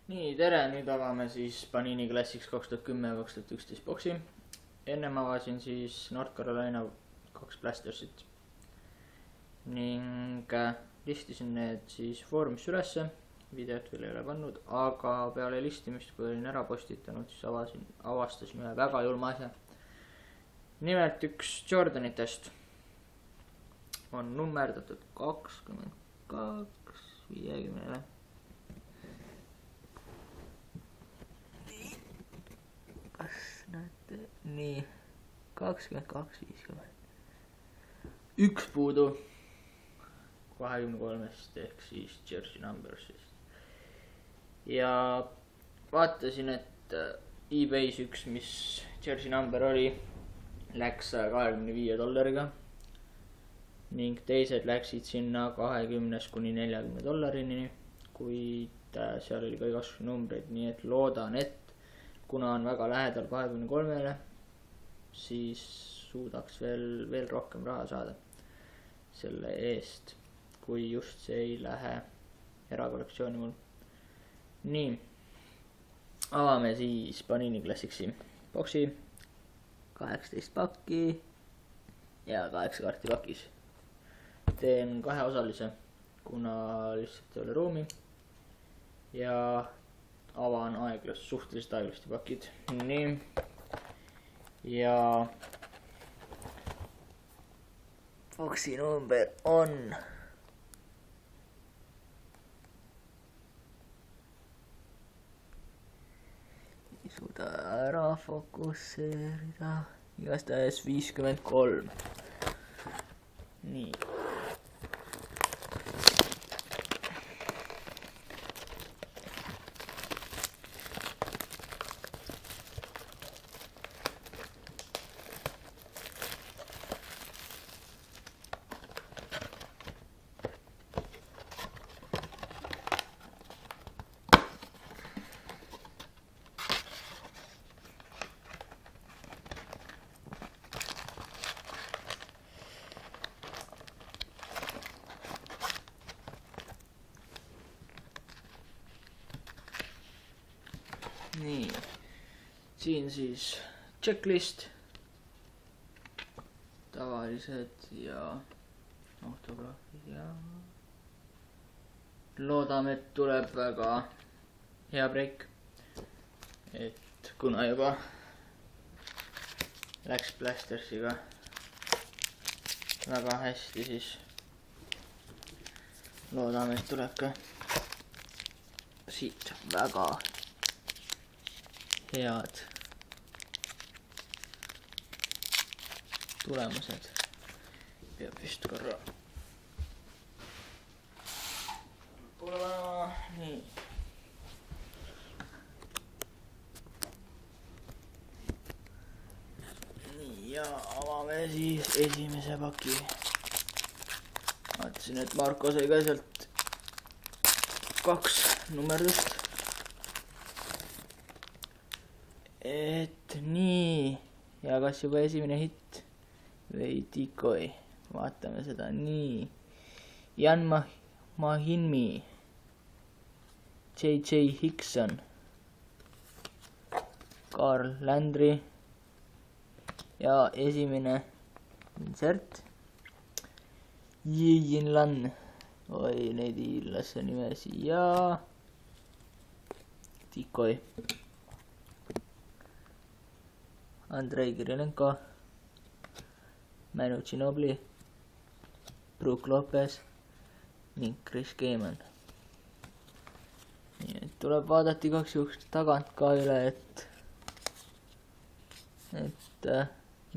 Nii, tere, nüüd avame siis Panini Classics 2010-2011 boksi. Ennem avasin siis North Carolina 2 Blastersit ning listisin need siis foorumisse ülesse, videot veel ei ole pannud, aga peale listimist, kui olin ära postitanud, siis avastasin ühe väga julma asja. Nimelt üks Jordanitest on nummerdatud 22/50-le. Kas näete? Nii, 22/50. Üks puudu 23-st ehk siis jersey numbersist. Ja vaatasin, et eBay's üks, mis jersey number oli, läks $125 ning teised läksid sinna 20 kuni $40, kuid seal oli ka igasugu numbreid, nii et loodan, et kuna on väga lähedal 23-le, siis suudaks veel rohkem raha saada selle eest, kui just see ei lähe erakollektsiooni mul. Nii, avame siis Panini Classicsi boksi, 18 pakki ja 8 kaarti pakis. Teen kaheosalise, kuna lihtsalt ei ole ruumi ja avan suhteliselt aeglasti pakid. Nii, ja boksi number on ei suuda ära fokusseerida, igastahes 53. Nii. Nii, siin siis checklist, tavalised ja autograafid ja loodame, et tuleb väga hea break, et kuna juba läks Blastersiga väga hästi, siis loodame, et tuleb ka siit väga head tulemused. Peab vist korra tulema. Nii. Nii, ja avame siis esimese paki. Vaatasin, et Marko sai ka sealt 2 nummerdust. Et nii, ja kas juba esimene hitt või Decoy, vaatame seda. Nii, Jan Mahinmi, J.J. Hickson, Carl Landry ja esimene insert Yijin Lan, oi neid hiillase nimesi, ja Decoy Andrei Kirilenko, Manu Ginobili, Brook Lopez ning Chris Kaman. Nii, et tuleb vaadata igaks juhuks tagant ka üle, et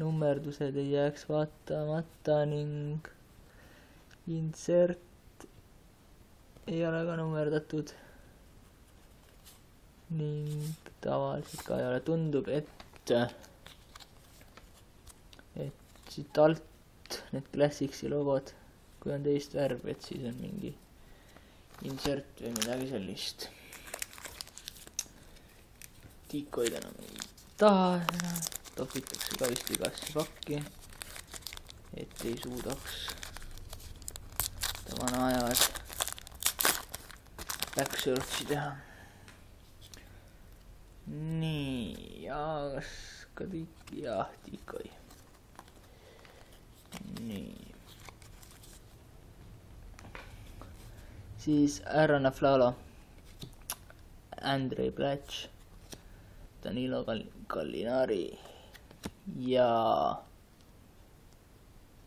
nummerdused ei jääks vaatamata ning insert ei ole ka nummerdatud ning tavaliselt ka ei ole. Tundub, et siit alt need Classicsi logod, kui on teist värvi, et siis on mingi insert või midagi sellist. Decoy'd enam ei taha, topitakse ka vist igasse pakki, et ei suudaks vana ajal backsearchi teha. nii, ja kas ka jah, Decoy. nii. siis Aaron Aflalo, Andrei Blatch, Danilo Gallinari ja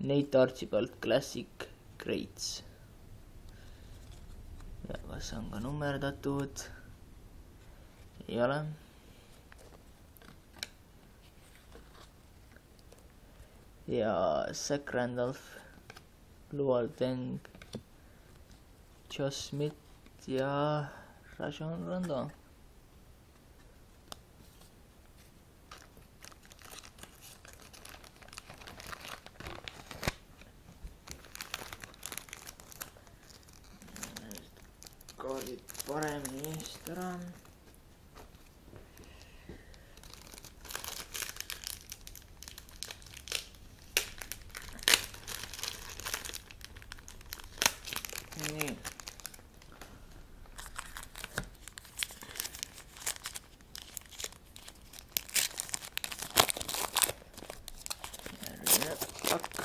Nate Archibald Classic Greats. ja kas on ka nummerdatud? ei ole. ja Zach Randolph, Luol Deng, Josh Smith ja Rajon Rondo. kaardid paremini eest ära. nii. järgmine pakk.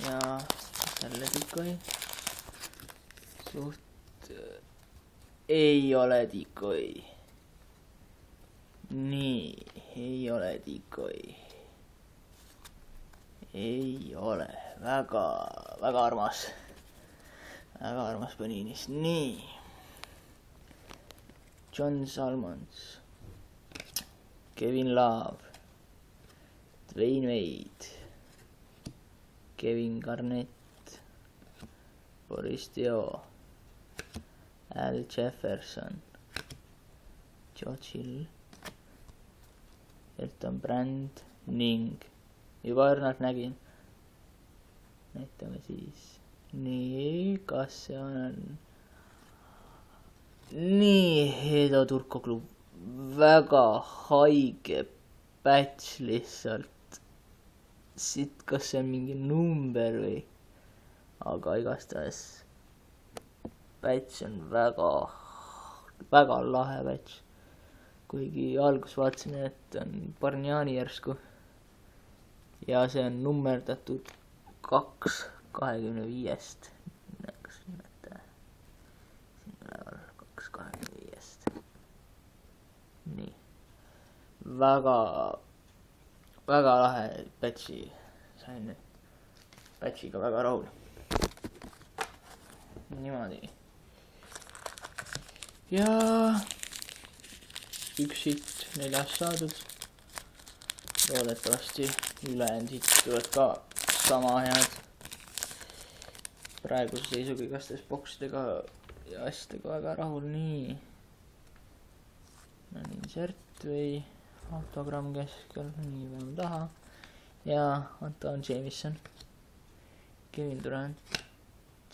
ja jälle Decoy. ei ole Decoy. nii, ei ole Decoy. ei ole, väga armas Paninis. nii, John Salmons, Kevin Love, Dwayne Wade, Kevin Garnett, Boris Dio, Al Jefferson, George Hill, Elton Brand ning juba õrnalt nägin. näitame siis. nii, kas see on? nii, Hedo Turko-klub. väga haige patch lihtsalt. siit, kas see on mingi number või? aga igastahes patch on väga lahe patch. kuigi algus vaatasin, et on Bargnani järsku. ja see on nummerdatud 2/25. kas näete? siin üleval 2/25. nii. väga lahe patchi. sain patchiga väga rahul. niimoodi. ja üks hitt 4 saadud. loodetavasti ülejäänud hitt tulevad ka sama head. praeguse seisuga igastahes boksidega ja asjadega väga rahul. nii. insert või autogramm keskel, nii peame taha. ja Anton Jamison, Kevin Durant,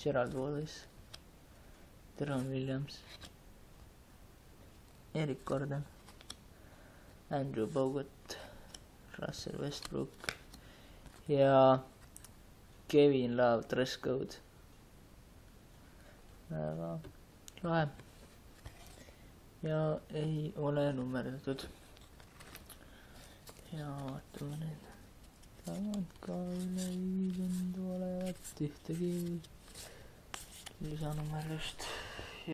Gerald Wallace, Deron Williams, Eric Gordon, Andrew Bogut, Russell Westbrook ja Kevin Love dress code. väga lahe. ja ei ole nummerdatud. ja vaatame nüüd tagant ka üle 50 olevat ühtegi lisanummerdust.